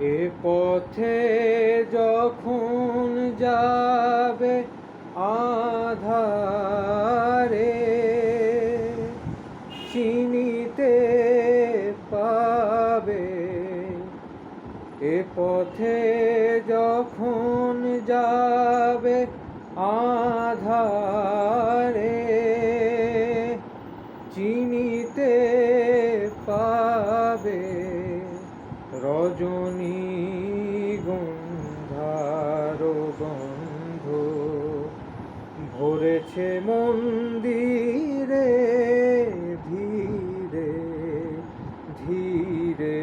এ পথে যখন যাবে আধারে, চিনিতে পাবে। এ পথে যখন যাবে আধারে, চিনিতে পাবে। রজনী গন্ধার গন্ধ ভরেছে মন্দিরে, ধীরে ধীরে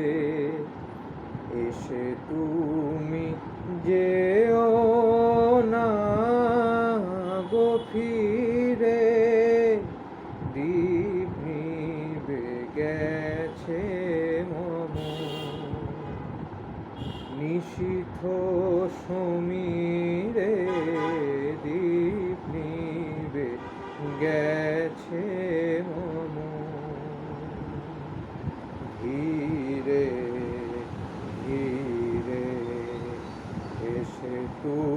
এসে তুমি যেও না গো ফিরে। দীপ নিবে গেছে মম, নিশীথ সমীরে দীপ নিবে গেছে মম। ধীরে ধীরে এসে তুমি